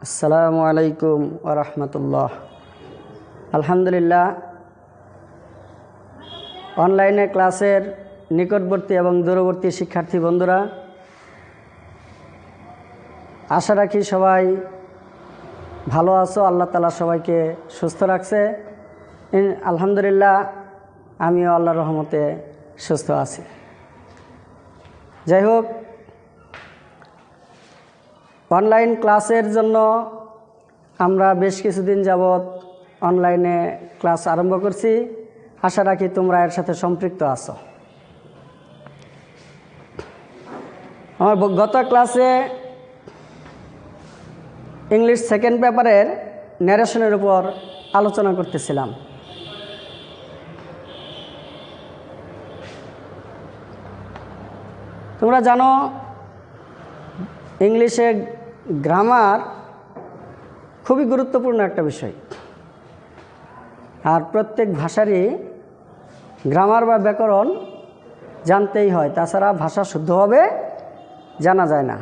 আসসালামু আলাইকুম ওয়া রাহমাতুল্লাহ। আলহামদুলিল্লাহ, অনলাইনে ক্লাসের নিকটবর্তী এবং দূরবর্তী শিক্ষার্থী বন্ধুরা, আশা রাখি সবাই ভালো আছো। আল্লাহ তাআলা সবাইকে সুস্থ রাখছে। আলহামদুলিল্লাহ, আমিও আল্লাহর রহমতে সুস্থ আছি। যাই হোক, অনলাইন ক্লাসের জন্য আমরা বেশ কিছুদিন যাবৎ অনলাইনে ক্লাস আরম্ভ করছি। আশা রাখি তোমরা এর সাথে সম্পৃক্ত আছো। আমার গত ক্লাসে ইংলিশ সেকেন্ড পেপারের ন্যারেশনের উপর আলোচনা করতেছিলাম। তোমরা জানো, ইংলিশে গ্রামার খুবই গুরুত্বপূর্ণ একটা বিষয়, আর প্রত্যেক ভাষারই গ্রামার বা ব্যাকরণ জানতেই হয়, তাছাড়া ভাষা শুদ্ধভাবে জানা যায় না।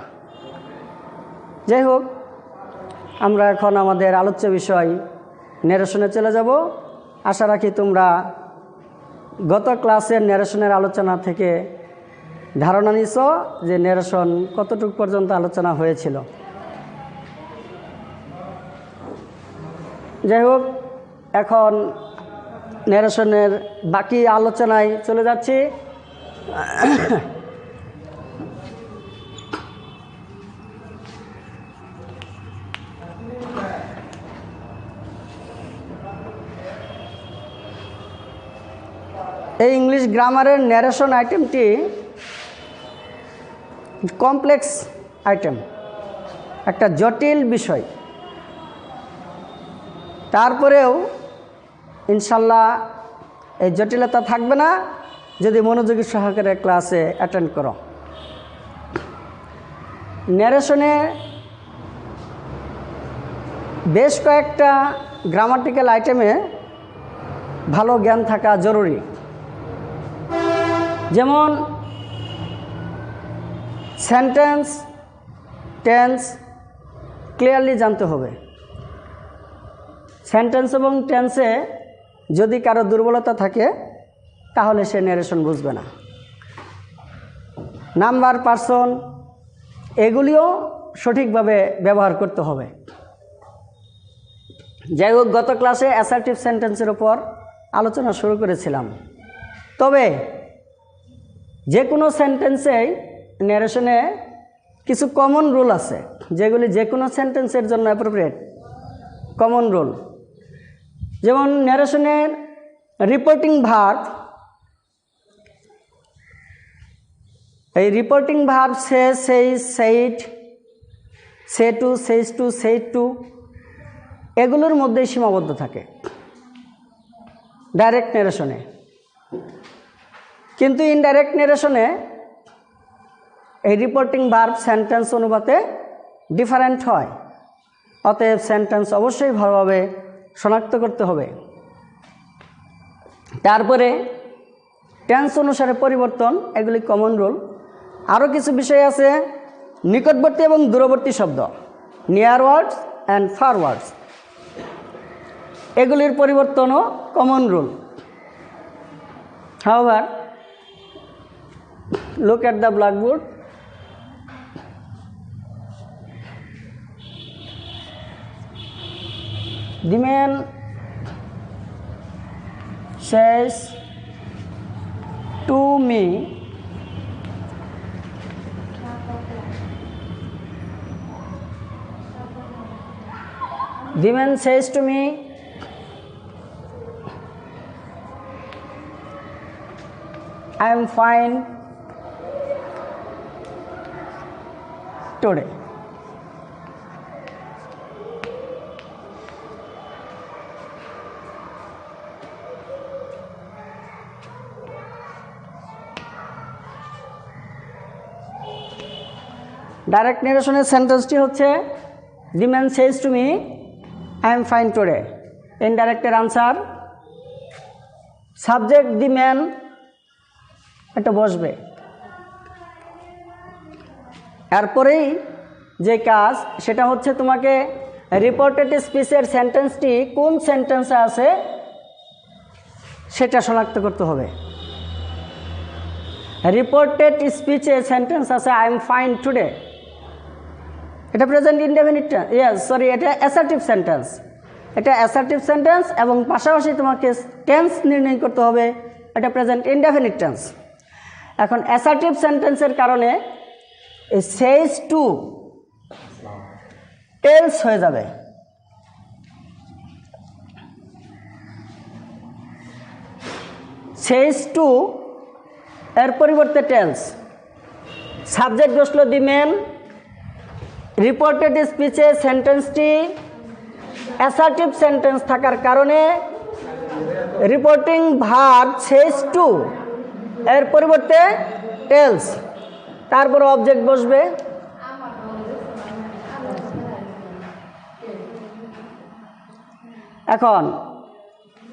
যাই হোক, আমরা এখন আমাদের আলোচ্য বিষয় ন্যারেশনে চলে যাব। আশা রাখি তোমরা গত ক্লাসের ন্যারেশনের আলোচনা থেকে ধারণা নিছ যে ন্যারেশন কতটুকু পর্যন্ত আলোচনা হয়েছিল। যাই হোক, এখন ন্যারেশনের বাকি আলোচনায় চলে যাচ্ছি। এই ইংলিশ গ্রামারের ন্যারেশন আইটেমটি কমপ্লেক্স আইটেম, একটা জটিল বিষয়। তারপরেও ইনশাল্লাহ এই জটিলতা থাকবে না যদি মনোযোগী সহকারে ক্লাসে অ্যাটেন্ড করো। ন্যারেশনে বেশ কয়েকটা গ্রামাটিক্যাল আইটেমে ভালো জ্ঞান থাকা জরুরি। যেমন সেন্টেন্স, টেন্স ক্লিয়ারলি জানতে হবে। সেন্টেন্স এবং টেন্সে যদি কারো দুর্বলতা থাকে তাহলে সে ন্যারেশন বুঝবে না। নাম্বার, পার্সন এগুলিও সঠিকভাবে ব্যবহার করতে হবে। যাই হোক, গত ক্লাসে অ্যাসার্টিভ সেন্টেন্সের উপর আলোচনা শুরু করেছিলাম। তবে যে কোনো সেন্টেন্সেই ন্যারেশনে কিছু কমন রুল আছে, যেগুলি যে কোনো সেন্টেন্সের জন্য অ্যাপ্রোপ্রিয়েট কমন রুল। যেমন ন্যারেশনের রিপোর্টিং ভার্ব, এই reporting verb say, say, said, say to, says to, said to এগুলোর মধ্যেই সীমাবদ্ধ থাকে ডাইরেক্ট ন্যারেশনে। কিন্তু ইনডাইরেক্ট ন্যারেশনে এই রিপোর্টিং ভার্ব সেন্টেন্স অনুপাতে ডিফারেন্ট হয়। অতএব সেন্টেন্স অবশ্যই ভালোভাবে শনাক্ত করতে হবে। তারপরে টেন্স অনুসারে পরিবর্তন, এগুলি কমন রুল। আরও কিছু বিষয় আছে, নিকটবর্তী এবং দূরবর্তী শব্দ, নিয়ার ওয়ার্ডস অ্যান্ড ফার ওয়ার্ডস, এগুলির পরিবর্তনও common rule. However, look at the blackboard. The man says to me, the man says to me, I am fine today. Direct ন্যারেশনের সেন্টেন্সটি হচ্ছে the man says to me I am fine today. ইনডাইরেক্টের answer subject the man এটা বসবে, এরপরেই যে কাজ সেটা হচ্ছে তোমাকে রিপোর্টেড স্পিচের সেন্টেন্সটি কোন সেন্টেন্সে আছে সেটা শনাক্ত করতে হবে। রিপোর্টেড স্পিচে সেন্টেন্স আছে আই এম ফাইন টুডে, এটা প্রেজেন্ট ইনডেফিনিট, এটা অ্যাসার্টিভ সেন্টেন্স। এটা অ্যাসার্টিভ সেন্টেন্স এবং পাশাপাশি তোমাকে টেন্স নির্ণয় করতে হবে, এটা প্রেজেন্ট ইনডেফিনিট টেন্স। এখন অ্যাসার্টিভ সেন্টেন্সের কারণে এই সেইজ টু টেলস হয়ে যাবে। সেইজ টু এর পরিবর্তে টেলস। সাবজেক্ট বসলো দি মেন, রিপোর্টেড স্পিচে সেন্টেন্সটি অ্যাসার্টিভ সেন্টেন্স থাকার কারণে রিপোর্টিং ভার্ব সেইজ টু এর পরিবর্তে টেলস, তারপর অবজেক্ট বসবে। এখন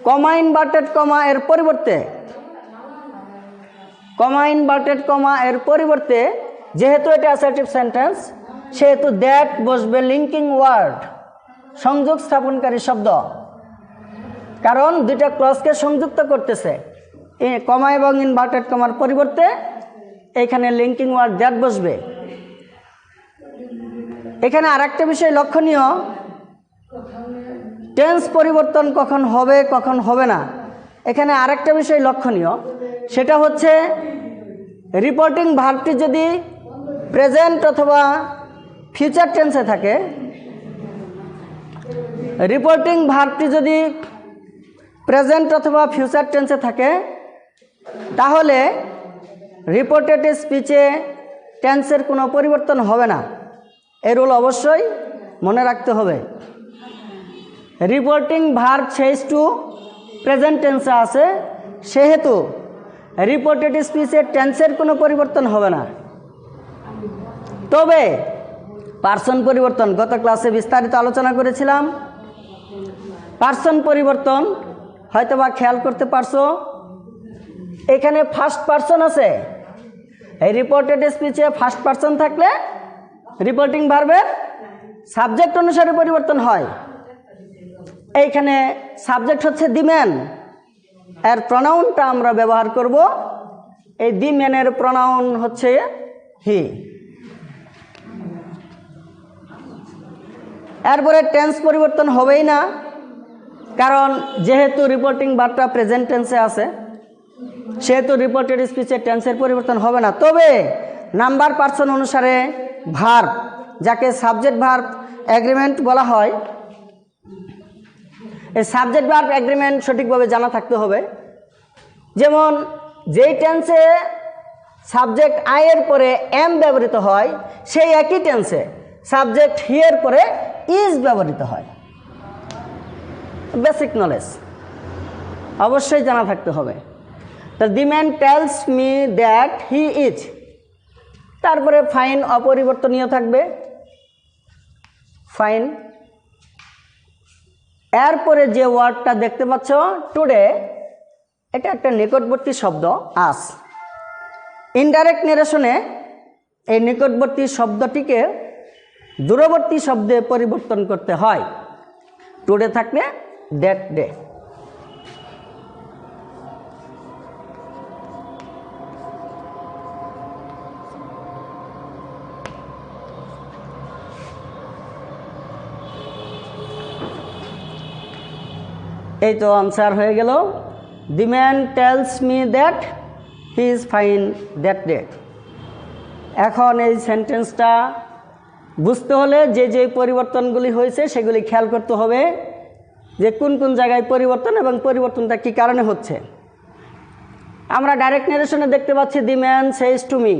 কমা ইনভার্টেড কমা এর পরিবর্তে যেহেতু এটা অ্যাসার্টিভ সেন্টেন্স সেহেতু দ্যাট বসবে লিঙ্কিং ওয়ার্ড, সংযোগ স্থাপনকারী শব্দ, কারণ দুইটা ক্লজকে সংযুক্ত করতেছে। কমা এবং ইনভার্টেড কমার পরিবর্তে এখানে লিঙ্কিং ওয়ার্ড দ্যাট বসবে। এখানে আরেকটা বিষয় লক্ষণীয়, টেন্স পরিবর্তন কখন হবে কখন হবে না, এখানে আরেকটা বিষয় লক্ষণীয়, সেটা হচ্ছে রিপোর্টিং ভার্বটি যদি প্রেজেন্ট অথবা ফিউচার টেন্সে থাকে, রিপোর্টিং ভার্বটি যদি প্রেজেন্ট অথবা ফিউচার টেন্সে থাকে তাহলে রিপোর্টেড স্পিচে টেন্সের কোনো পরিবর্তন হবে না। এই রুল অবশ্যই মনে রাখতে হবে। Reporting verb says to present টেন্সে আছে সেহেতু রিপোর্টেড স্পিচের টেন্সের কোনো পরিবর্তন হবে না। তবে পার্সন পরিবর্তন গত ক্লাসে বিস্তারিত আলোচনা করেছিলাম। পার্সন পরিবর্তন হয়তোবা খেয়াল করতে পারছো, এখানে ফার্স্ট পার্সন আছে। এই রিপোর্টেড স্পিচে ফার্স্ট পার্সন থাকলে রিপোর্টিং ভার্বের সাবজেক্ট অনুসারে পরিবর্তন হয়। এইখানে সাবজেক্ট হচ্ছে দি ম্যান, এর প্রনাউনটা আমরা ব্যবহার করব। এই দি ম্যানের প্রনাউন হচ্ছে হি। এরপরে টেন্স পরিবর্তন হবেই না, কারণ যেহেতু রিপোর্টিং ভার্বটা প্রেজেন্ট টেন্সে আছে সেহেতু রিপোর্টেড স্পিচের টেন্সের পরিবর্তন হবে না। তবে নাম্বার পার্সন অনুসারে ভার্ব, যাকে সাবজেক্ট ভার্ব এগ্রিমেন্ট বলা হয়, এই সাবজেক্ট ভার্ব এগ্রিমেন্ট সঠিকভাবে জানা থাকতে হবে। যেমন যেই টেন্সে সাবজেক্ট আই এর পরে এম ব্যবহৃত হয় সেই একই টেন্সে সাবজেক্ট হি এর পরে ইজ ব্যবহৃত হয়। বেসিক নলেজ অবশ্যই জানা থাকতে হবে। The man tales me that he is, তারপরে ফাইন অপরিবর্তনীয় থাকবে, ফাইন। এরপরে যে ওয়ার্ডটা দেখতে পাচ্ছ টুডে, এটা একটা নিকটবর্তী শব্দ আস। ইনডাইরেক্ট নেরেশনে এই নিকটবর্তী শব্দটিকে দূরবর্তী শব্দে পরিবর্তন করতে হয়। টুডে থাকলে দ্যাট ডে। এই তো আনসার হয়ে গেল। The man tales me that he is fine that day. এখন এই সেন্টেন্সটা বুঝতে হলে যে যে পরিবর্তনগুলি হয়েছে সেগুলি খেয়াল করতে হবে, যে কোন কোন জায়গায় পরিবর্তন এবং পরিবর্তনটা কী কারণে হচ্ছে। আমরা ডাইরেক্ট নারেশনে দেখতে পাচ্ছি the man says to me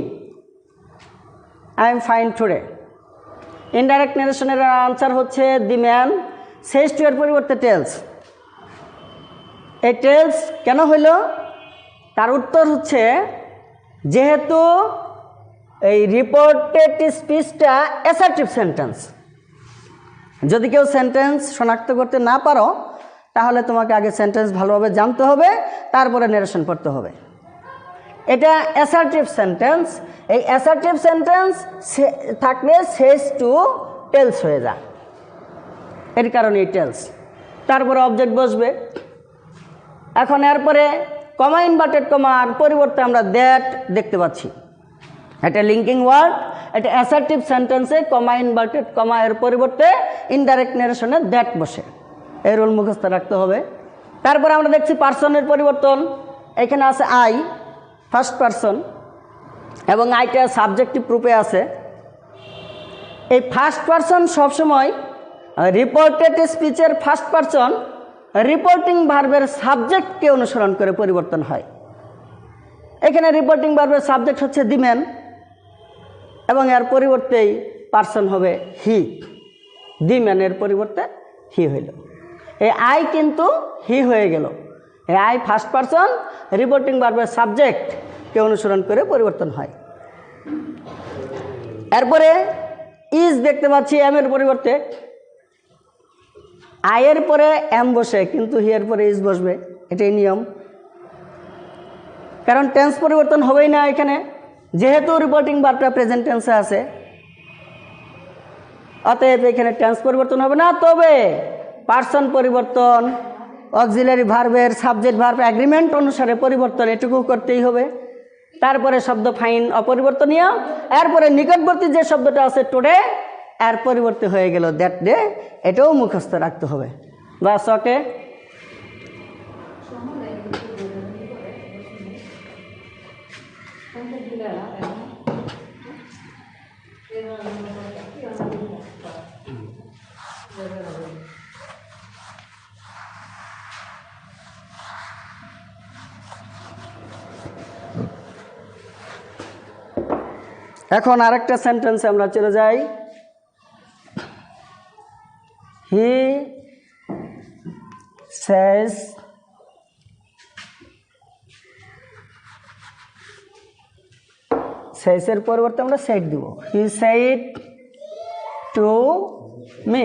I am fine today. Indirect নারেশনের আনসার হচ্ছে দি ম্যান সেইজ টু এর পরিবর্তে টেলস। এই টেলস কেন হইল, তার উত্তর হচ্ছে যেহেতু এই রিপোর্টেড স্পিচটা অ্যাসার্টিভ সেন্টেন্স। যদি কেউ সেন্টেন্স শনাক্ত করতে না পারো তাহলে তোমাকে আগে সেন্টেন্স ভালোভাবে জানতে হবে, তারপরে নারেশন পড়তে হবে। এটা অ্যাসার্টিভ সেন্টেন্স। এই অ্যাসার্টিভ সেন্টেন্স থাকলে সেইজ টু টেলস হয়ে যায়। এর কারণে এই টেন্স। তারপরে অবজেক্ট বসবে। এখন এরপরে কমা ইনভার্টেড কমার পরিবর্তে আমরা দ্যাট দেখতে পাচ্ছি। এটা লিঙ্কিং ওয়ার্ড, এটা অ্যাসার্টিভ সেন্টেন্সে কমা ইনভার্টেড কমা এর পরিবর্তে ইনডাইরেক্ট নারেশনে দ্যাট বসে। এই রুল মুখস্থ রাখতে হবে। তারপরে আমরা দেখছি পার্সনের পরিবর্তন। এখানে আছে আই, ফার্স্ট পার্সন, এবং আইটা সাবজেক্টিভ রূপে আছে। এই ফার্স্ট পার্সন সবসময় রিপোর্টেড স্পিচের ফার্স্ট পার্সন রিপোর্টিং ভার্বের সাবজেক্টকে অনুসরণ করে পরিবর্তন হয়। এখানে রিপোর্টিং ভার্বের সাবজেক্ট হচ্ছে দি ম্যান, এবং এর পরিবর্তেই পার্সন হবে হি। দি ম্যানের পরিবর্তে হি হইল। এই আই কিন্তু হি হয়ে গেল। এই আই ফার্স্ট পার্সন রিপোর্টিং ভার্বের সাবজেক্টকে অনুসরণ করে পরিবর্তন হয়। এরপরে ইজ দেখতে পাচ্ছি এম এর পরিবর্তে। আয়ের পরে এম বসে, কিন্তু হি এর পরে ইজ বসবে, এটাই নিয়ম। কারণ টেন্স পরিবর্তন হবেই না এখানে, যেহেতু রিপোর্টিং ভার্বটা প্রেজেন্ট টেন্সে আছে, অতএব এখানে টেন্স পরিবর্তন হবে না। তবে পার্সন পরিবর্তন, অক্সিলারি ভার্বের সাবজেক্ট ভার্ব এগ্রিমেন্ট অনুসারে পরিবর্তন এটুকু করতেই হবে। তারপরে শব্দ ফাইন অপরিবর্তনীয়। এরপরে নিকটবর্তী যে শব্দটা আছে টুডে, এর পরিবর্তে হয়ে গেল দ্যাট ডে। এটাও মুখস্থ রাখতে হবে। বাস, ওকে। এখন আরেকটা সেন্টেন্সে আমরা চলে যাই। হি সেজ সেজের পরিবর্তে আমরা সেড দিব। He said to me.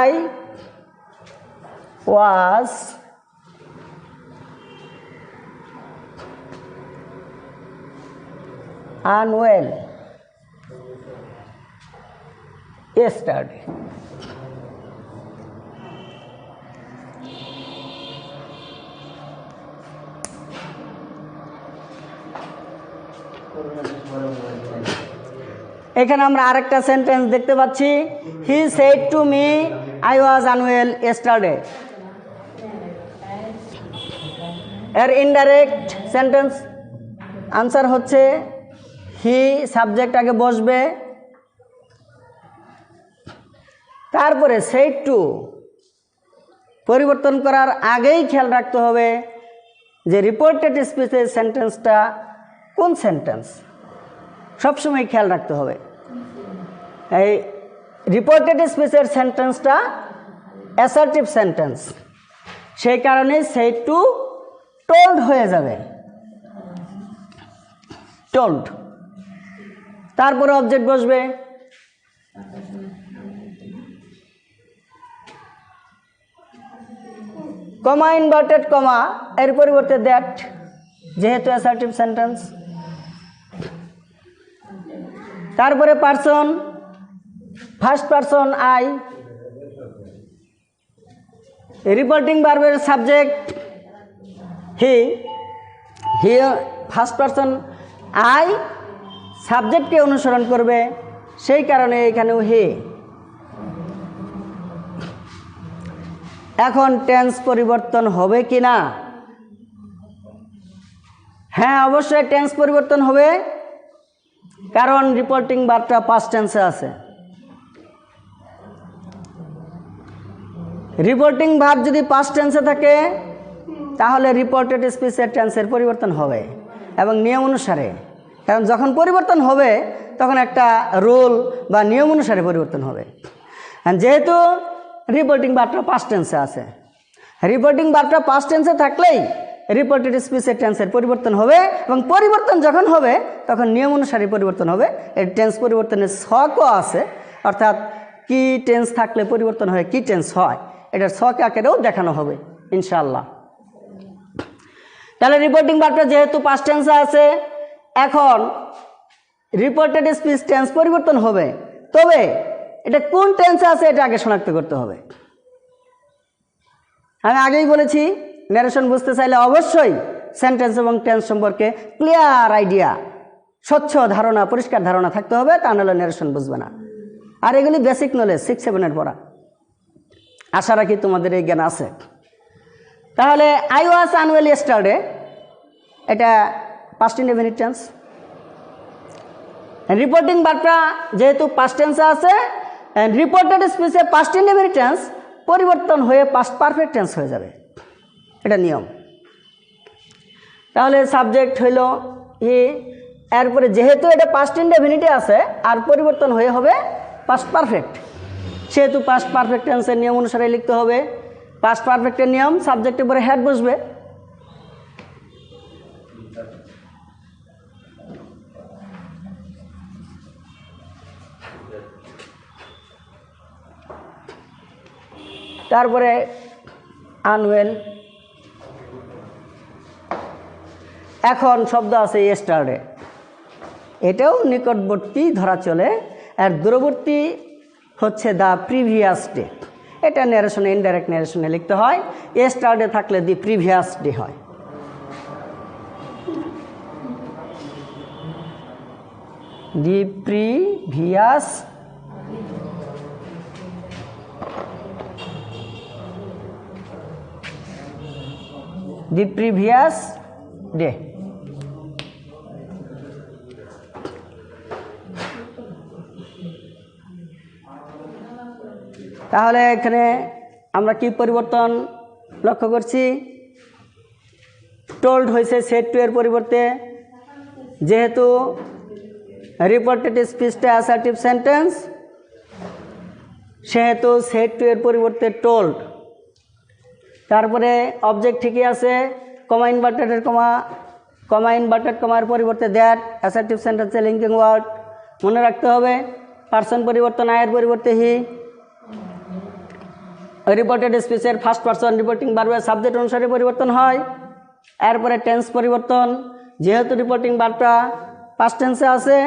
I was unwell yesterday. এখানে আমরা আরেকটা সেন্টেন্স দেখতে পাচ্ছি। He said to me I was unwell yesterday. এর ইনডাইরেক্ট সেন্টেন্স আনসার হচ্ছে হি, সাবজেক্ট আগে বসবে, তারপরে সেড টু পরিবর্তন করার আগেই খেয়াল রাখতে হবে যে রিপোর্টেড স্পিচের সেন্টেন্সটা কোন সেন্টেন্স, সবসময় খেয়াল রাখতে হবে। এই রিপোর্টেড স্পিচের সেন্টেন্সটা অ্যাসার্টিভ সেন্টেন্স, সেই কারণে সেড টু টোল্ড হয়ে যাবে, টোল্ড। তারপরে অবজেক্ট বসবে। কমা ইনভার্টেড কমা এর পরিবর্তে দ্যাট, যেহেতু অ্যাসার্টিভ সেন্টেন্স। তারপরে person, first person I, reporting ভার্বের subject he, he first person I সাবজেক্টকে অনুসরণ করবে, সেই কারণে এখানেও হি। এখন টেন্স পরিবর্তন হবে কি না? হ্যাঁ, অবশ্যই টেন্স পরিবর্তন হবে, কারণ রিপোর্টিং ভার্বটা পাস্ট টেন্সে আছে। রিপোর্টিং ভার্ব যদি পাস্ট টেন্সে থাকে তাহলে রিপোর্টেড স্পিচের টেন্সের পরিবর্তন হবে, এবং নিয়ম অনুসারে। কারণ যখন পরিবর্তন হবে তখন একটা রুল বা নিয়ম অনুসারে পরিবর্তন হবে। যেহেতু রিপোর্টিং ভার্বটা পাস্ট টেন্সে আছে, রিপোর্টিং ভার্বটা পাস্ট টেন্সে থাকলেই রিপোর্টেড স্পিচের টেন্সের পরিবর্তন হবে, এবং পরিবর্তন যখন হবে তখন নিয়ম অনুসারে পরিবর্তন হবে। এর টেন্স পরিবর্তনের ছকও আছে, অর্থাৎ কি টেন্স থাকলে পরিবর্তন হয়, কি টেন্স হয়, এটার ছক আকারেও দেখানো হবে ইনশাআল্লাহ। তাহলে রিপোর্টিং ভার্বটা যেহেতু পাস্ট টেন্সে আছে, এখন রিপোর্টেড স্পিচ টেন্স পরিবর্তন হবে, তবে এটা কোন টেন্সে আছে এটা আগে শনাক্ত করতে হবে। আমি আগেই বলেছি, ন্যারেশন বুঝতে চাইলে অবশ্যই সেন্টেন্স এবং টেন্স সম্পর্কে ক্লিয়ার আইডিয়া, স্বচ্ছ ধারণা, পরিষ্কার ধারণা থাকতে হবে, তা নাহলে ন্যারেশন বুঝবে না। আর এগুলি বেসিক নলেজ 6-7 পড়া। আশা রাখি তোমাদের এই জ্ঞান আছে। তাহলে আই ওয়াজ আনওয়েল ইয়েস্টারডে, এটা পাস্ট ইনডেফিনিট টেন্স। রিপোর্টিং ভার্বটা যেহেতু পাস্ট টেন্সে আছে, রিপোর্টেড স্পিচে পাস্ট ইনডেফিনিট টেন্স পরিবর্তন হয়ে পাস্ট পারফেক্ট টেন্স হয়ে যাবে, এটা নিয়ম। তাহলে সাবজেক্ট হইল হি, এরপরে যেহেতু এটা পাস্ট ইনডেফিনিটে আছে আর পরিবর্তন হয়ে হবে পাস্ট পারফেক্ট, সেহেতু পাস্ট পারফেক্ট টেন্সের নিয়ম অনুসারে লিখতে হবে। পাস্ট পারফেক্টের নিয়ম, সাবজেক্টের পরে হেড বসবে, তারপরে আনওয়েল। এখন শব্দ আছে ইয়েস্টারডে, এটাও নিকটবর্তী ধরা চলে, আর দূরবর্তী হচ্ছে দ্য প্রিভিয়াস ডে। এটা ন্যারেশনে, ইনডাইরেক্ট ন্যারেশনে লিখতে হয়। ইয়েস্টারডে থাকলে দি প্রিভিয়াস ডে হয়। The previous day. তাহলে এখানে আমরা কি পরিবর্তন লক্ষ্য করছি? টোল্ড হয়েছে সেড টু এর পরিবর্তে, যেহেতু রিপোর্টেড স্পিচটা অ্যাসার্টিভ সেন্টেন্স, সেহেতু সেড টু এর পরিবর্তে টোল্ড। তারপরে অবজেক্ট ঠিকই আছে, কমা ইনভার্টেডের কমা ইনভার্টেড কমার পরিবর্তে দ্যাট, অ্যাসার্টিভ সেন্টেন্সে লিঙ্কিং ওয়ার্ড মনে রাখতে হবে। পার্সন পরিবর্তন আয়ের পরিবর্তে হি। রিপোর্টেড স্পিচের ফার্স্ট পার্সন রিপোর্টিং ভার্বের সাবজেক্ট অনুসারে পরিবর্তন হয়। এরপরে টেন্স পরিবর্তন, যেহেতু রিপোর্টিং ভার্বটা পাস্ট টেন্সে আছে,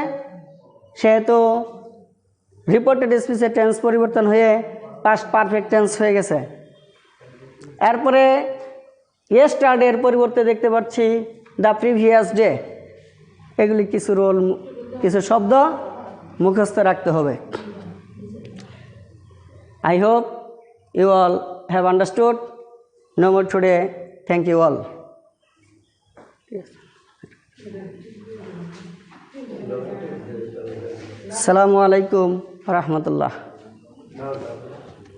সেহেতু রিপোর্টেড স্পিচের টেন্স পরিবর্তন হয়ে পাস্ট পারফেক্ট টেন্স হয়ে গেছে। এরপরে ইয়েস্টারডের পরিবর্তে দেখতে পাচ্ছি দ্য প্রিভিয়াস ডে। এগুলি কিছু রোল, কিছু শব্দ মুখস্থ রাখতে হবে। I hope you all have understood. No more today. Thank you all. Assalamu alaikum wa rahmatullah.